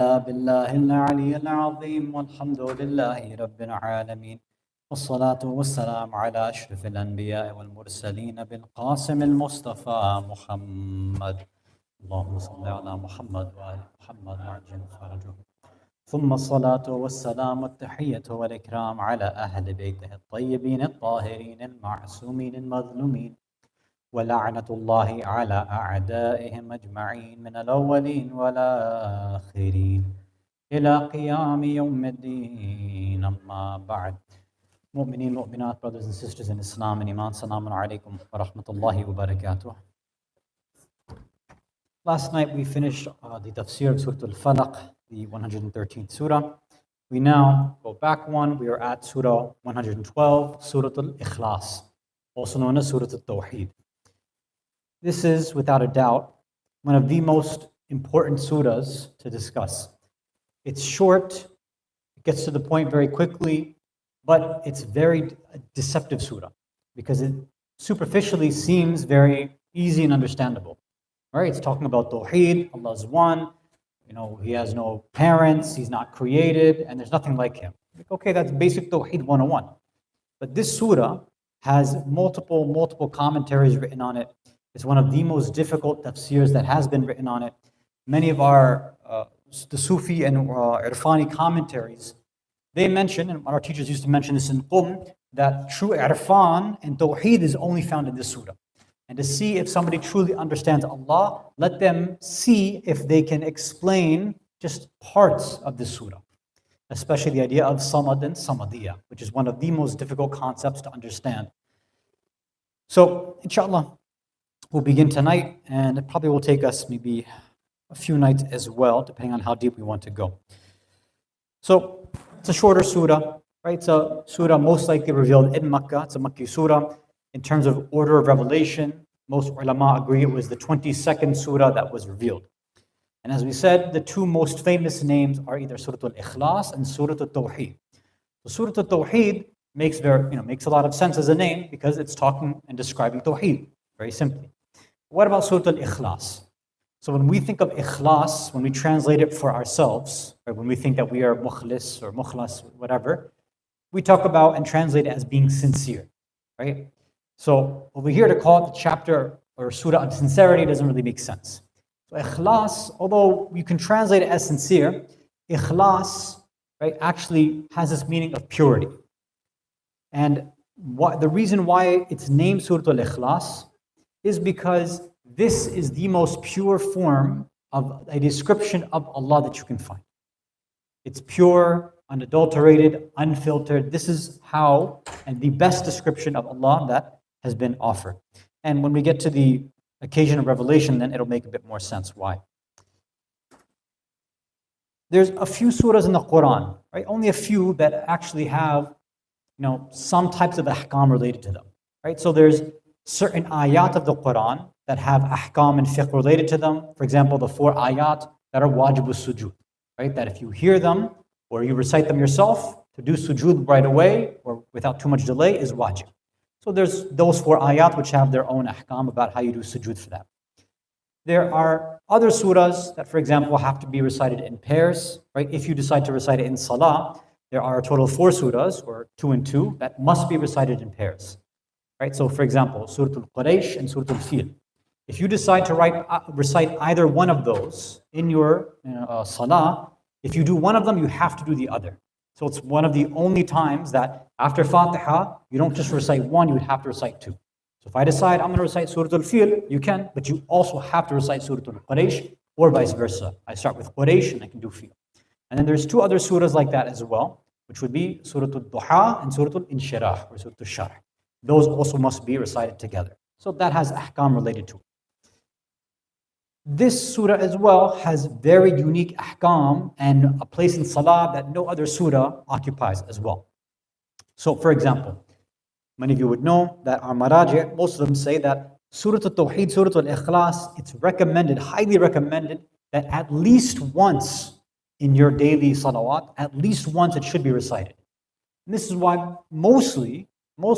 بالله العلي العظيم والحمد لله رب العالمين والصلاة والسلام على أشرف الأنبياء والمرسلين بالقاسم المصطفى محمد اللهم صل على محمد وآل محمد وعجل فرجه ثم الصلاة والسلام والتحية والإكرام على أهل بيته الطيبين الطاهرين المعصومين المظلومين ولعنة الله على أعدائهم أجمعين من الأولين والآخرين إلى قيام يوم الدين أما بعد مؤمنين مؤمنات brothers and sisters in Islam and Iman Salamun alaikum wa rahmatullahi wa barakatuh. Last night we finished the tafsir of Surah Al-Falaq, the 113th surah. We now go back one. We are at Surah 112, Surah Al-Ikhlas, also known as Surah Al-Tawheed. This is, without a doubt, one of the most important surahs to discuss. It's short, it gets to the point very quickly, but it's very deceptive surah because it superficially seems very easy and understandable. Right? It's talking about Tawheed, Allah's one, He has no parents, He's not created, and there's nothing like Him. Okay, that's basic Tawheed 101. But this surah has multiple commentaries written on it. It's one of the most difficult tafsirs that has been written on it. Many of the Sufi and Irfani commentaries, they mention, and our teachers used to mention this in Qum, that true Irfan and Tawheed is only found in this surah. And to see if somebody truly understands Allah, let them see if they can explain just parts of this surah, especially the idea of Samad and Samadiyya, which is one of the most difficult concepts to understand. So, inshallah, we'll begin tonight, and it probably will take us maybe a few nights as well, depending on how deep we want to go. So, it's a shorter surah, right? It's a surah most likely revealed in Makkah. It's a Makki surah. In terms of order of revelation, most ulama agree it was the 22nd surah that was revealed. And as we said, the two most famous names are either Surah Al-Ikhlas and Surah Al-Tawheed. So Surah Al-Tawheed makes a lot of sense as a name because it's talking and describing Tawheed, very simply. What about Surah Al-Ikhlas? So when we think of Ikhlas, when we translate it for ourselves, or when we think that we are mukhlis or mukhlas, whatever, we talk about and translate it as being sincere, right? So over here to call it the chapter or surah of sincerity doesn't really make sense. So Ikhlas, although you can translate it as sincere, Ikhlas, right, actually has this meaning of purity. And the reason why it's named Surah Al-Ikhlas is because this is the most pure form of a description of Allah that you can find. It's pure, unadulterated, unfiltered. This is how, and the best description of Allah that has been offered. And when we get to the occasion of revelation, then it'll make a bit more sense why. There's a few surahs in the Quran, right? Only a few that actually have, some types of ahkam related to them, right? So there's certain ayat of the Quran that have ahkam and fiqh related to them. For example, the 4 ayat that are wajibus sujud, right? That if you hear them or you recite them yourself, to do sujood right away or without too much delay is wajib. So there's those 4 ayat which have their own ahkam about how you do sujood for that. There are other surahs that, for example, have to be recited in pairs, right? If you decide to recite it in salah, there are a total of 4 surahs, or 2 and 2, that must be recited in pairs, right? So, for example, Surah Al-Quraysh and Surah Al-Fil. If you decide to recite either one of those in your salah, if you do one of them, you have to do the other. So it's one of the only times that after Fatiha, you don't just recite one, you would have to recite 2. So if I decide I'm going to recite Surah Al-Fil, you can, but you also have to recite Surah Al-Quraysh, or vice versa. I start with Quraysh and I can do Fil. And then there's 2 other surahs like that as well, which would be Surah Al-Duha and Surah Al-Inshirah, or Surah Al-Sharh. Those also must be recited together. So that has ahkam related to it. This surah as well has very unique ahkam and a place in salah that no other surah occupies as well. So for example, many of you would know that our maraji', most of them say that Surah Al-Tawheed, Surah Al-Ikhlas, it's recommended, highly recommended, that at least once in your daily salawat, at least once it should be recited. And this is why most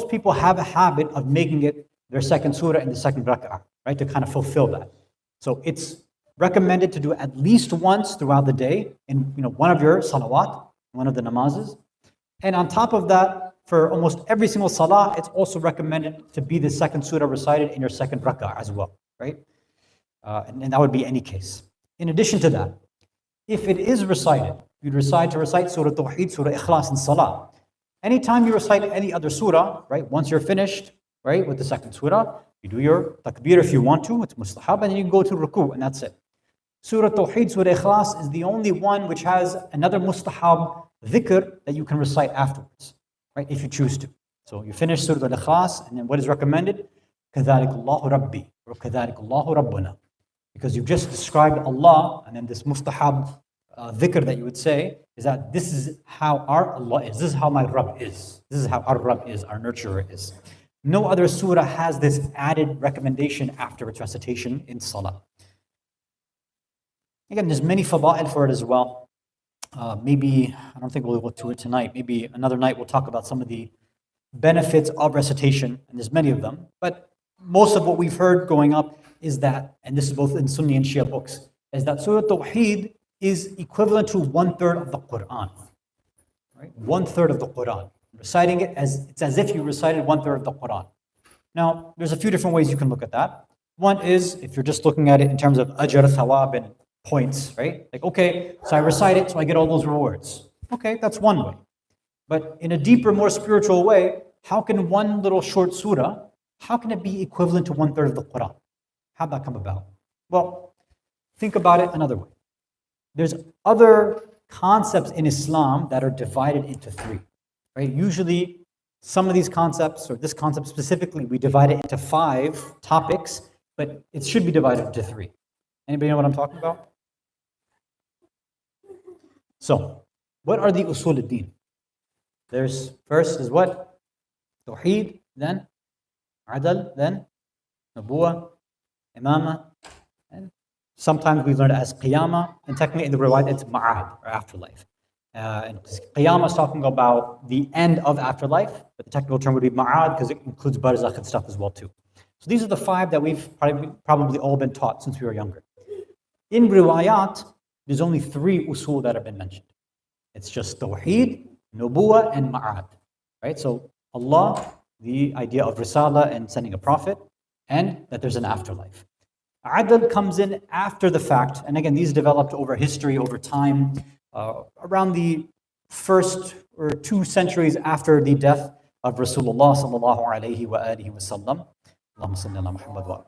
people have a habit of making it their second surah in the second rak'ah, right, to kind of fulfill that. So it's recommended to do at least once throughout the day in one of your salawat, one of the namazes. And on top of that, for almost every single salah, it's also recommended to be the second surah recited in your second rak'ah as well, right? And that would be any case. In addition to that, if it is recited, you'd recite Surah Tawheed, Surah Ikhlas in Salah. Anytime you recite any other surah, right, once you're finished, right, with the second surah, you do your takbir if you want to, it's mustahab, and then you go to ruku, and that's it. Surah Tawheed, Surah Ikhlas is the only one which has another mustahab dhikr that you can recite afterwards, right, if you choose to. So you finish Surah Al-Ikhlas, and then what is recommended? كَذَلِكَ اللَّهُ رَبِّي, or كَذَلِكَ اللَّهُ رَبُّنَا. Because you've just described Allah, and then this mustahab dhikr that you would say is that this is how our Allah is. This is how my Rabb is. This is how our Rabb is, our nurturer is. No other surah has this added recommendation after its recitation in Salah. Again, there's many fada'il for it as well. Maybe, I don't think we'll go to it tonight. Maybe another night we'll talk about some of the benefits of recitation, and there's many of them. But most of what we've heard growing up is that, and this is both in Sunni and Shia books, is that Surah Tawheed is equivalent to 1/3 of the Quran. Right? 1/3 of the Quran. Reciting it it's as if you recited 1/3 of the Quran. Now, there's a few different ways you can look at that. One is if you're just looking at it in terms of ajr, thawab, and points, right? Like, okay, so I recite it, so I get all those rewards. Okay, that's one way. But in a deeper, more spiritual way, how can one little short surah, how can it be equivalent to 1/3 of the Quran? How'd that come about? Well, think about it another way. There's other concepts in Islam that are divided into three, right? Usually, some of these concepts, or this concept specifically, we divide it into 5 topics, but it should be divided into 3. Anybody know what I'm talking about? So, what are the usul al-din? There's first is what? Tawheed, then adl, then nubuwah, imamah, and sometimes we've learned it as qiyamah, and technically in the riwayat it's ma'ad, or afterlife. And qiyamah is talking about the end of afterlife, but the technical term would be ma'ad because it includes barzakh and stuff as well too. So these are the 5 that we've probably all been taught since we were younger. In riwayat, there's only 3 usul that have been mentioned. It's just tawheed, nubuwah, and ma'ad. Right? So Allah, the idea of risala and sending a prophet, and that there's an afterlife. Adl comes in after the fact, and again, these developed over history, over time, around the first or 2 centuries after the death of Rasulullah sallallahu alaihi wa alihi wasallam. Allahumma salli ala Muhammad wa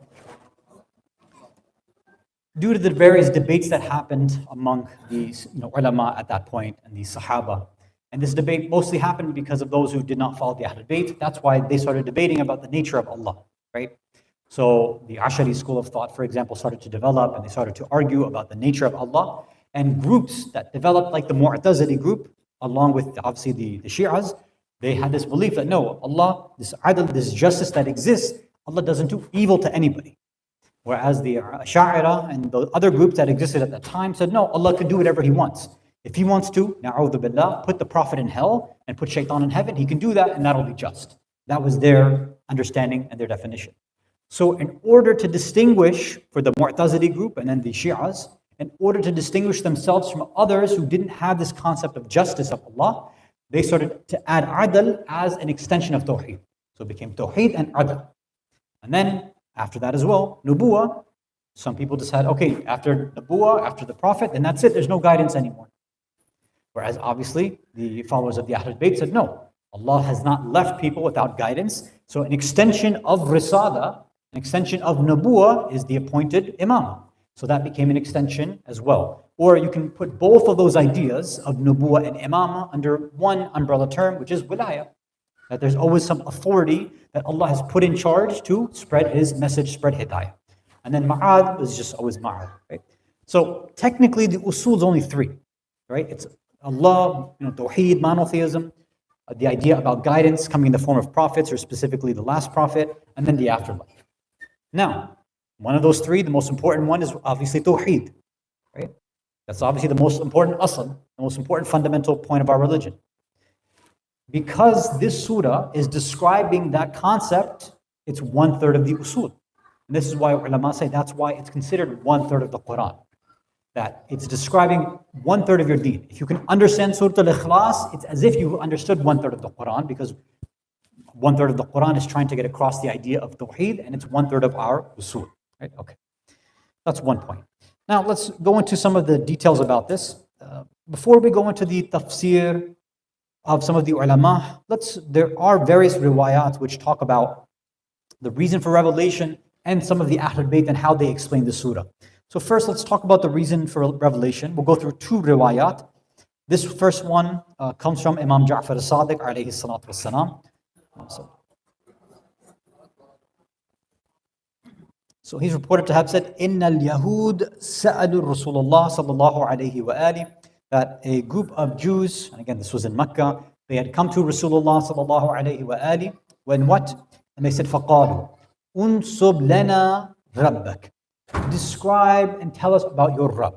due to the various debates that happened among these ulama at that point and the Sahaba. And this debate mostly happened because of those who did not follow the Ahlul Bayt. That's why they started debating about the nature of Allah, right? So the Ash'ari school of thought, for example, started to develop, and they started to argue about the nature of Allah. And groups that developed, like the Mu'tazili group, along with obviously the Shi'as, they had this belief that no, Allah, this adl, this justice that exists, Allah doesn't do evil to anybody. Whereas the Ash'ari and the other groups that existed at that time said, no, Allah can do whatever He wants. If He wants to, na'udhu billah, put the Prophet in hell and put shaitan in heaven, He can do that and that'll be just. That was their understanding and their definition. So in order to distinguish for the Mu'tazili group and then the Shi'as, in order to distinguish themselves from others who didn't have this concept of justice of Allah, they started to add adl as an extension of tawheed. So it became tawheed and adl. And then after that as well, nubuwah, some people decide, okay, after nubuwah, after the Prophet, then that's it, there's no guidance anymore. Whereas obviously, the followers of the Ahlul Bayt said, no, Allah has not left people without guidance. So an extension of risala, an extension of nubuwah is the appointed imam. So that became an extension as well. Or you can put both of those ideas of nubuwah and imamah under one umbrella term, which is wilayah. That there's always some authority that Allah has put in charge to spread His message, spread hidayah. And then ma'ad is just always ma'ad, right? So technically the usul is only 3, right? It's Allah, tawheed, monotheism, the idea about guidance coming in the form of prophets, or specifically the last prophet, and then the afterlife. Now, one of those 3, the most important one is obviously tawheed, right? That's obviously the most important asl, the most important fundamental point of our religion. Because this surah is describing that concept, it's 1/3 of the usul. And this is why ulama say that's why it's considered 1/3 of the Quran. that it's describing 1/3 of your deen. If you can understand Surah Al-Ikhlas, it's as if you understood 1/3 of the Quran, because 1/3 of the Quran is trying to get across the idea of Tawheed, and it's 1/3 of our usul. Right? Okay, that's one point. Now let's go into some of the details about this. Before we go into the tafsir of some of the ulama, there are various riwayat which talk about the reason for revelation and some of the Ahlul Bayt and how they explain the surah. So first, let's talk about the reason for revelation. We'll go through two riwayat. This first one comes from Imam Ja'far al-Sadiq alayhi salatu wassalam. So he's reported to have said, "Inna al-Yahud sa'alu Rasulullah sallallahu alayhi wa ali," that a group of Jews, and again this was in Mecca, they had come to Rasulullah sallallahu alayhi wa ali, when what? And they said, فَقَالُوا unsub lana rabbak. Describe and tell us about your Rabb.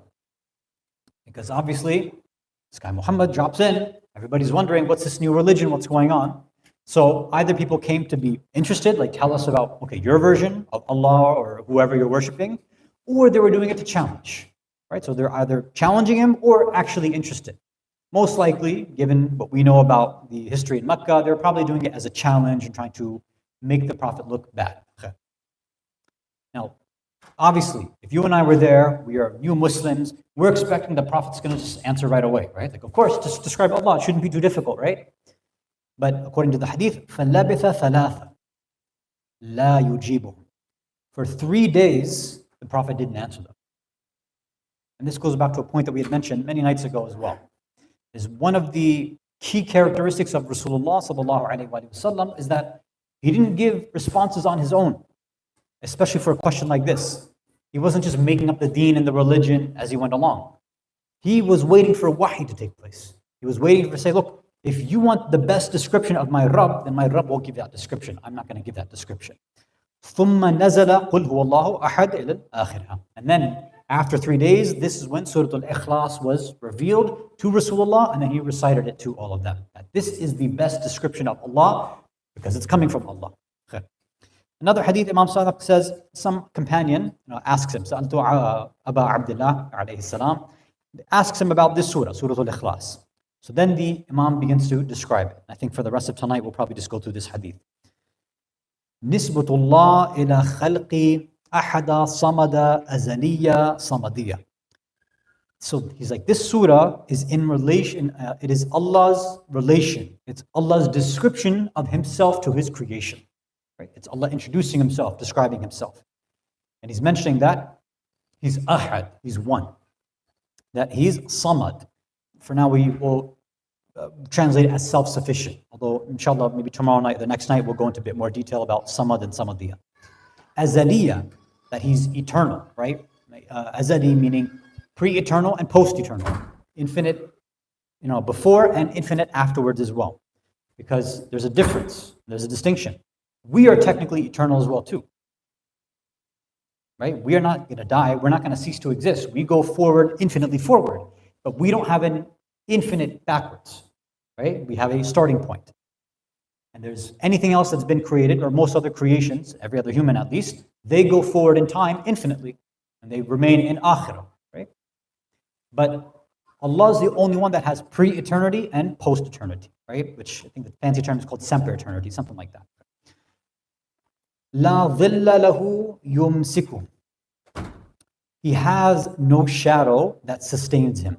Because obviously, this guy Muhammad drops in, everybody's wondering, what's this new religion, what's going on? So either people came to be interested, like tell us about, okay, your version of Allah or whoever you're worshiping, or they were doing it to challenge, right? So they're either challenging him or actually interested. Most likely, given what we know about the history in Mecca, they're probably doing it as a challenge and trying to make the Prophet look bad. Now, obviously, if you and I were there, we are new Muslims, we're expecting the Prophet's going to just answer right away, right? Like, of course, just describe Allah, it shouldn't be too difficult, right? But according to the hadith, فَلَبِثَ ثَلَاثًا لَا يُجِيبُهُمْ. For 3 days, the Prophet didn't answer them. And this goes back to a point that we had mentioned many nights ago as well. Is one of the key characteristics of Rasulullah sallallahu alaihi wasallam is that he didn't give responses on his own, especially for a question like this. He wasn't just making up the deen and the religion as he went along. He was waiting for wahi to take place. He was waiting to say, look, if you want the best description of my Rabb, then my Rabb won't give that description. I'm not going to give that description. ثُمَّ نَزَلَ قُلْ هُوَ اللَّهُ أَحَدْ إِلَى الْآخِرَةِ. And then, after 3 days, this is when Surah Al-Ikhlas was revealed to Rasulullah, and then he recited it to all of them. That this is the best description of Allah, because it's coming from Allah. Another hadith, Imam Sadiq says, some companion asks him, سألت أبا عبد الله عليه السلام, asks him about this surah, Surah Al-Ikhlas. So then the Imam begins to describe it. I think for the rest of tonight, we'll probably just go through this hadith. نسبة الله إلى خلق أحد صمد أزلية صمدية. So he's like, this surah is in relation, it is Allah's relation. It's Allah's description of himself to his creation. Right? It's Allah introducing himself, describing himself. And he's mentioning that he's ahad, he's one. That he's samad. For now we will translate it as self-sufficient. Although, inshallah, maybe tomorrow night, the next night, we'll go into a bit more detail about samad and samadiyya. Azaliyya, that he's eternal, right? Azali meaning pre-eternal and post-eternal. Infinite, before and infinite afterwards as well. Because there's a difference, there's a distinction. We are technically eternal as well too. Right? We are not going to die, we're not going to cease to exist. We go forward, infinitely forward. But we don't have an infinite backwards. Right? We have a starting point. And there's anything else that's been created, or most other creations, every other human at least, they go forward in time infinitely. And they remain in akhirah. Right? But Allah is the only one that has pre-eternity and post-eternity. Right? Which I think the fancy term is called semper-eternity, something like that. La dhilla lahu yumsiku. He has no shadow that sustains him.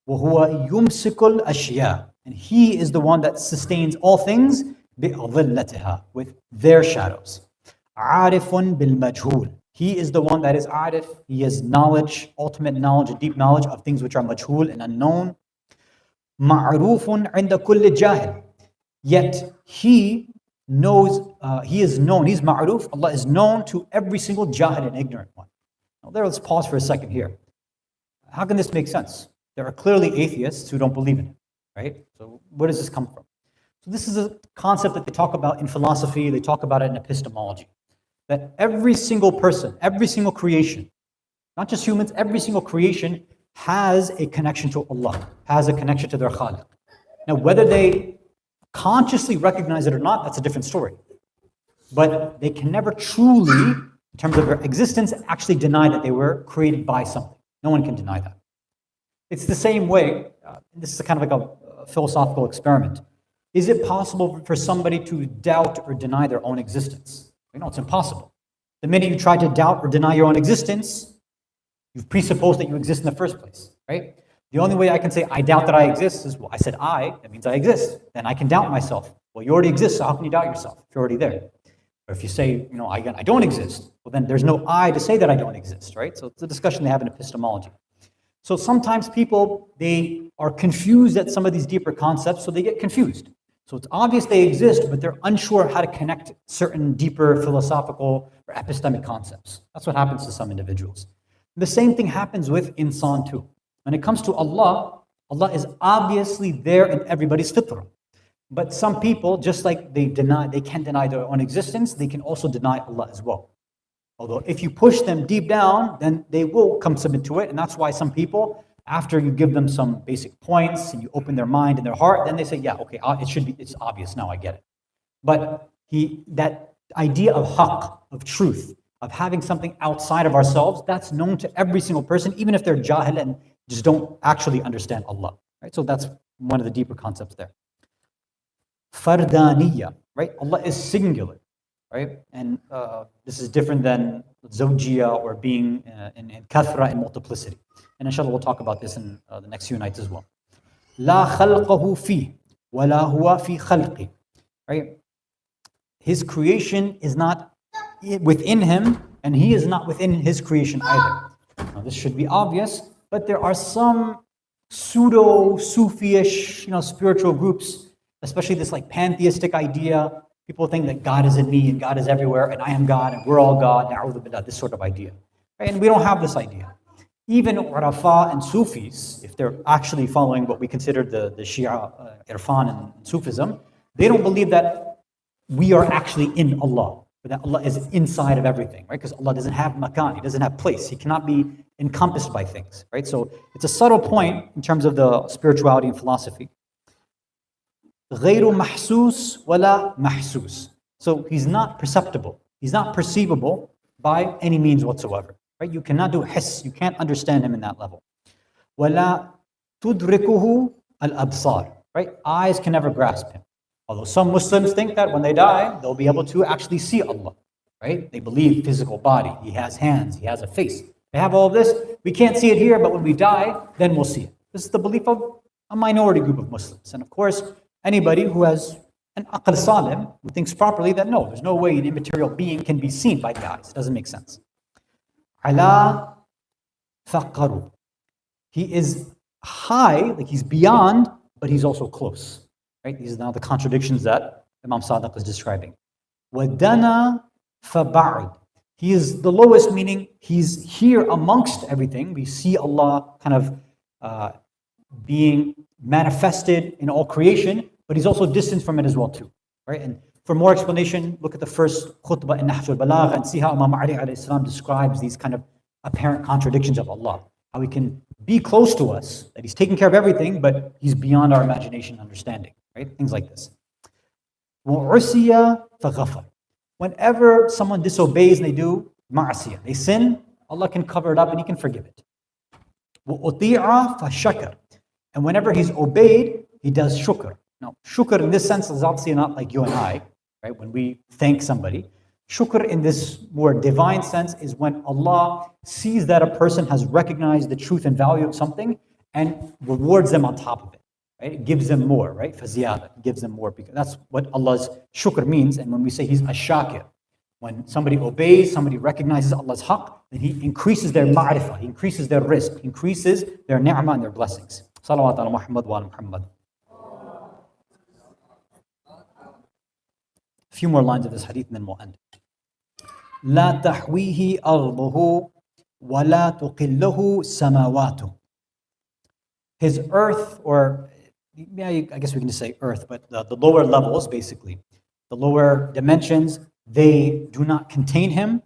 وَهُوَ يُمْسِكُ الْأَشْيَاءِ. And he is the one that sustains all things بِأَظِلَّتِهَا, with their shadows. عَارِفٌ بِالْمَجْهُولِ. He is the one that is arif. He has knowledge, ultimate knowledge, and deep knowledge of things which are majhul and unknown. مَعْرُوفٌ عِنْدَ كُلِّ جَاهِلٍ. Yet he knows, he is known, he's ma'ruf, Allah is known to every single jahil and ignorant one. Now let's pause for a second here. How can this make sense? There are clearly atheists who don't believe in it, right? So where does this come from? So this is a concept that they talk about in philosophy, they talk about it in epistemology. That every single person, every single creation, not just humans, every single creation has a connection to Allah, has a connection to their Khaliq. Now whether they consciously recognize it or not, that's a different story. But they can never truly, in terms of their existence, actually deny that they were created by something. No one can deny that. It's the same way, this is kind of like a philosophical experiment. Is it possible for somebody to doubt or deny their own existence? It's impossible. The minute you try to doubt or deny your own existence, you've presupposed that you exist in the first place, right? The only way I can say I doubt that I exist is, well, I said I, that means I exist. Then I can doubt myself. Well, you already exist, so how can you doubt yourself if you're already there? Or if you say, I don't exist, well, then there's no I to say that I don't exist, right? So it's a discussion they have in epistemology. So sometimes people, they are confused at some of these deeper concepts, so they get confused. So it's obvious they exist, but they're unsure how to connect certain deeper philosophical or epistemic concepts. That's what happens to some individuals. The same thing happens with insan too. When it comes to Allah, Allah is obviously there in everybody's fitrah. But some people, just like they can't deny their own existence, they can also deny Allah as well. Although if you push them deep down, then they will come submit to it. And that's why some people, after you give them some basic points and you open their mind and their heart, then they say, yeah, okay, it's obvious now, I get it. But that idea of haqq, of truth, of having something outside of ourselves, that's known to every single person, even if they're jahil and just don't actually understand Allah. Right? So that's one of the deeper concepts there. Fardaniya, right? Allah is singular, right? And this is different than zawjiya or being in kathra and multiplicity. And inshallah we'll talk about this in the next few nights as well. La khalqahu fi, wa la huwa fi khalqi, right? His creation is not within him, and he is not within his creation either. Now this should be obvious, but there are some pseudo-Sufi-ish, spiritual groups, especially this like pantheistic idea. People think that God is in me and God is everywhere and I am God and we're all God, na'udhu billah, this sort of idea. Right? And we don't have this idea. Even Urafa and Sufis, if they're actually following what we consider the Shia, Irfan and Sufism, they don't believe that we are actually in Allah, but that Allah is inside of everything, right? Because Allah doesn't have makan, He doesn't have place. He cannot be encompassed by things, right? So it's a subtle point in terms of the spirituality and philosophy. غير محسوس ولا محسوس. So He's not perceptible. He's not perceivable by any means whatsoever, right? You cannot do hiss. You can't understand Him in that level. ولا تدركه الأبصار, right? Eyes can never grasp Him. Although some Muslims think that when they die, they'll be able to actually see Allah, right? They believe physical body. He has hands. He has a face. They have all of this. We can't see it here, but when we die, then we'll see it. This is the belief of a minority group of Muslims. And of course, anybody who has an aql salim, who thinks properly that no, there's no way an immaterial being can be seen by the eyes. It doesn't make sense. Ala faqaru. He is high, like He's beyond, but He's also close. Right? These are now the contradictions that Imam Sadiq is describing. Wadana faba'ud. He is the lowest, meaning He's here amongst everything. We see Allah kind of being manifested in all creation, but He's also distant from it as well too. Right? And for more explanation, look at the first khutbah in Nahj al-Balagha and see how Imam Ali alayhi salam describes these kind of apparent contradictions of Allah. How He can be close to us, that He's taking care of everything, but He's beyond our imagination and understanding. Right? Things like this. وَعُسِيَ فَغَفَرَ. Whenever someone disobeys and they do ma'asiyah, they sin, Allah can cover it up and He can forgive it. وَأُطِيعَ فَشَكَرَ. And whenever He's obeyed, He does shukr. Now, shukr in this sense is obviously not like you and I, right? When we thank somebody. Shukr in this more divine sense is when Allah sees that a person has recognized the truth and value of something and rewards them on top of it. Right? It gives them more, right? Faziyada, gives them more, because that's what Allah's shukr means. And when we say He's ash-shakir, when somebody obeys, somebody recognizes Allah's haqq, then He increases their ma'rifah, He increases their rizq, increases their ni'mah and their blessings. Salawat ala Muhammad wa ala Muhammad. A few more lines of this hadith and then we'll end. لا تحويه أرضه ولا تقله سماواته. His earth, or yeah, I guess we can just say earth, but the lower levels, basically, the lower dimensions, they do not contain Him,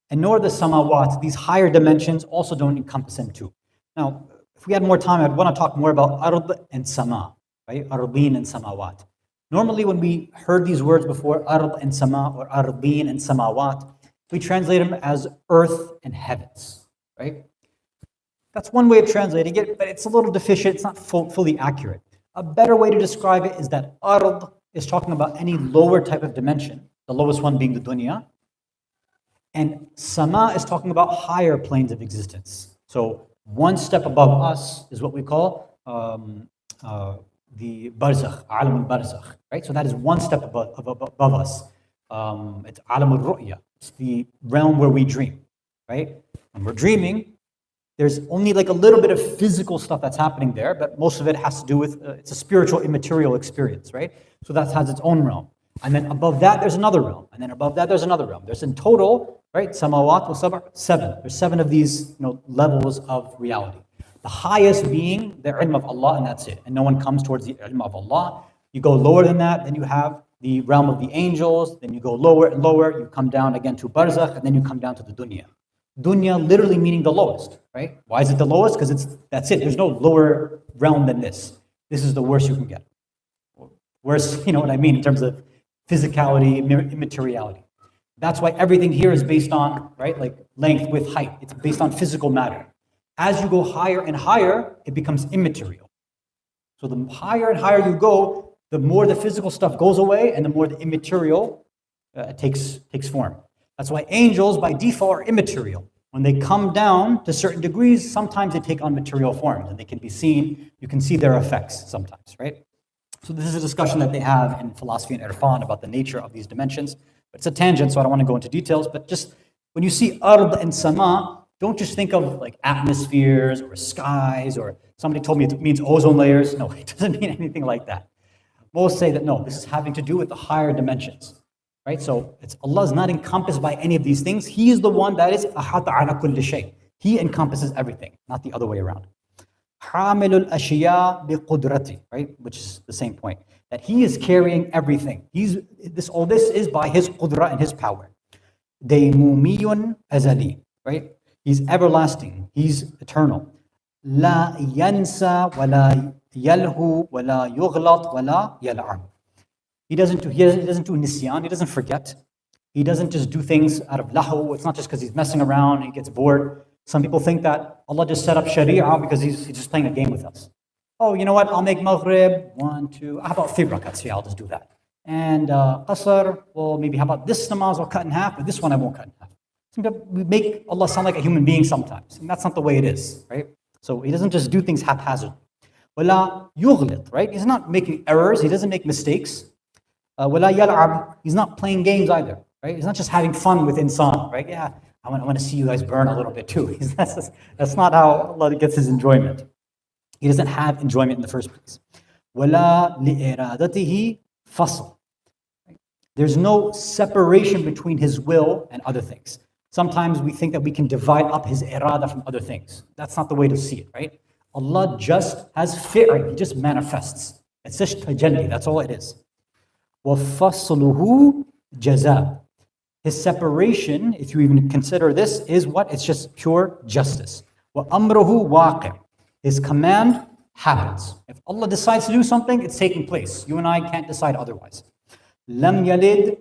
and nor the samawat, these higher dimensions also don't encompass Him too. Now, if we had more time, I'd want to talk more about ard and sama, right? Ardeen and samawat. Normally, when we heard these words before, ard and sama, or ardeen and samawat, we translate them as earth and heavens, right? That's one way of translating it, but it's a little deficient. It's not fully accurate. A better way to describe it is that ard is talking about any lower type of dimension, the lowest one being the dunya, and sama is talking about higher planes of existence. So one step above us is what we call the barzakh, alam al-barzakh, right? So that is one step above us. It's alam al-ru'ya. It's the realm where we dream, right? When we're dreaming, there's only like a little bit of physical stuff that's happening there, but most of it has to do with, it's a spiritual, immaterial experience, right? So that has its own realm. And then above that, there's another realm. And then above that, there's another realm. There's in total, right, samawat wa sab'a, 7. There's 7 of these levels of reality. The highest being the ilm of Allah, and that's it. And no one comes towards the ilm of Allah. You go lower than that, then you have the realm of the angels, then you go lower and lower, you come down again to barzakh, and then you come down to the dunya. Dunya literally meaning the lowest, right? Why is it the lowest? Because that's it. There's no lower realm than this. This is the worst you can get. Worst, you know what I mean, in terms of physicality, immateriality. That's why everything here is based on, right, like length, width, height. It's based on physical matter. As you go higher and higher, it becomes immaterial. So the higher and higher you go, the more the physical stuff goes away and the more the immaterial takes form. That's why angels by default are immaterial. When they come down to certain degrees, sometimes they take on material forms and they can be seen. You can see their effects sometimes, right? So this is a discussion that they have in philosophy and irfan about the nature of these dimensions. But it's a tangent, so I don't want to go into details. But just when you see ard and sama, don't just think of like atmospheres or skies, or somebody told me it means ozone layers. No, it doesn't mean anything like that. Most say that no, this is having to do with the higher dimensions. Right? So Allah is not encompassed by any of these things. He is the one that is ahata ala kulli shay. He encompasses everything, not the other way around. Hamilul ashiya bi qudrati, right? Which is the same point. That He is carrying everything. All this is by His qudra and His power. Daymumiyun azali, right? He's everlasting. He's eternal. La yansa wa la yalhu wa la yughlat wa la yal'ab. He doesn't do nisyan, he doesn't forget. He doesn't just do things out of lahu. It's not just because he's messing around and he gets bored. Some people think that Allah just set up sharia because he's just playing a game with us. Oh, you know what? I'll make maghrib, 1, 2, how about 3 rakats? Yeah, I'll just do that. And qasr, well, maybe how about this namaz I'll cut in half, but this one I won't cut in half. We make Allah sound like a human being sometimes, and that's not the way it is, right? So He doesn't just do things haphazardly. Wala yughlit, right? He's not making errors, He doesn't make mistakes. Wala yal'ab, He's not playing games either, right? He's not just having fun with insan, right? Yeah, I want to see you guys burn a little bit too. That's not how Allah gets His enjoyment. He doesn't have enjoyment in the first place. Wala li'iradatihi fasl. There's no separation between His will and other things. Sometimes we think that we can divide up His irada from other things. That's not the way to see it, right? Allah just has fi'l, He just manifests. It's just tajalli, that's all it is. وَفَصْلُهُ جَزَاء. His separation, if you even consider this, is what? It's just pure justice. وَأَمْرُهُ وَاقِعٌ. His command happens. If Allah decides to do something, it's taking place. You and I can't decide otherwise. لَمْ يَلِدْ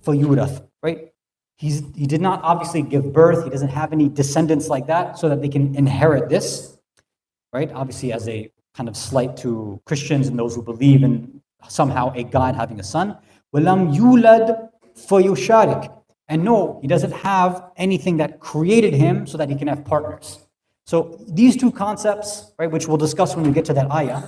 فَيُورَث. Right? He did not obviously give birth. He doesn't have any descendants like that so that they can inherit this. Right? Obviously as a kind of slight to Christians and those who believe in somehow a God having a son. وَلَمْ يُولَدْ فَيُشَارِكْ. And no, He doesn't have anything that created Him so that He can have partners. So these two concepts, right, which we'll discuss when we get to that ayah,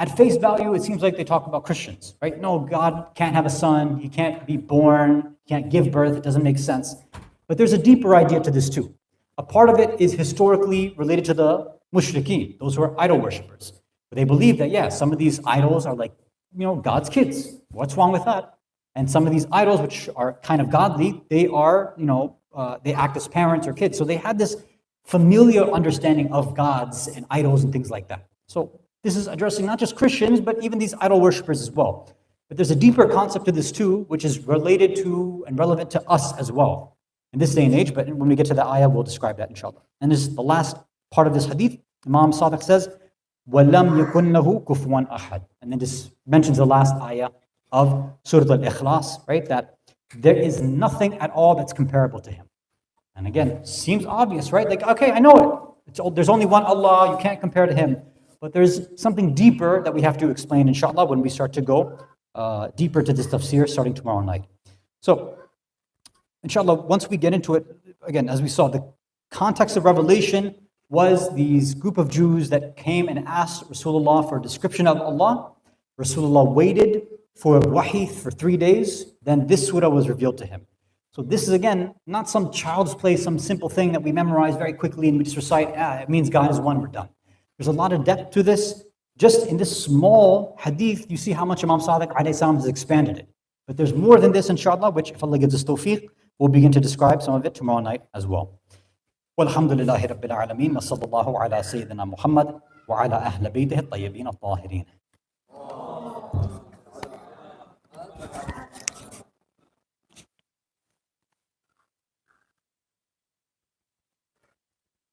at face value, it seems like they talk about Christians, right? No, God can't have a son, He can't be born, He can't give birth, it doesn't make sense. But there's a deeper idea to this too. A part of it is historically related to the mushrikeen, those who are idol worshippers. But they believe that, yeah, some of these idols are like, God's kids. What's wrong with that? And some of these idols, which are kind of godly, they are, they act as parents or kids. So they had this familiar understanding of gods and idols and things like that. So this is addressing not just Christians, but even these idol worshippers as well. But there's a deeper concept to this too, which is related to and relevant to us as well in this day and age. But when we get to the ayah, we'll describe that inshallah. And this is the last part of this hadith. Imam Sadiq says, وَلَمْ يَكُنْ لَهُ كُفْوًا أَحَدٌ. And then this mentions the last ayah of Surah Al-Ikhlas, right? That there is nothing at all that's comparable to Him. And again, seems obvious, right? Like, okay, I know it. There's only one Allah, you can't compare to Him. But there's something deeper that we have to explain, inshallah, when we start to go deeper to this tafsir starting tomorrow night. So, inshallah, once we get into it, again, as we saw, the context of revelation was these group of Jews that came and asked Rasulullah for a description of Allah. Rasulullah waited for wahi for 3 days, then this surah was revealed to him. So this is, again, not some child's play, some simple thing that we memorize very quickly and we just recite, it means God is one, we're done. There's a lot of depth to this. Just in this small hadith, you see how much Imam Sadiq alayhi salam has expanded it. But there's more than this, inshallah, which if Allah gives us tawfiq, we'll begin to describe some of it tomorrow night as well. Walhamdulillahi Rabbil Alameen, wa sallallahu ala Sayyidina Muhammad wa ala ahli baytihi at-tayyibin at-tahirin.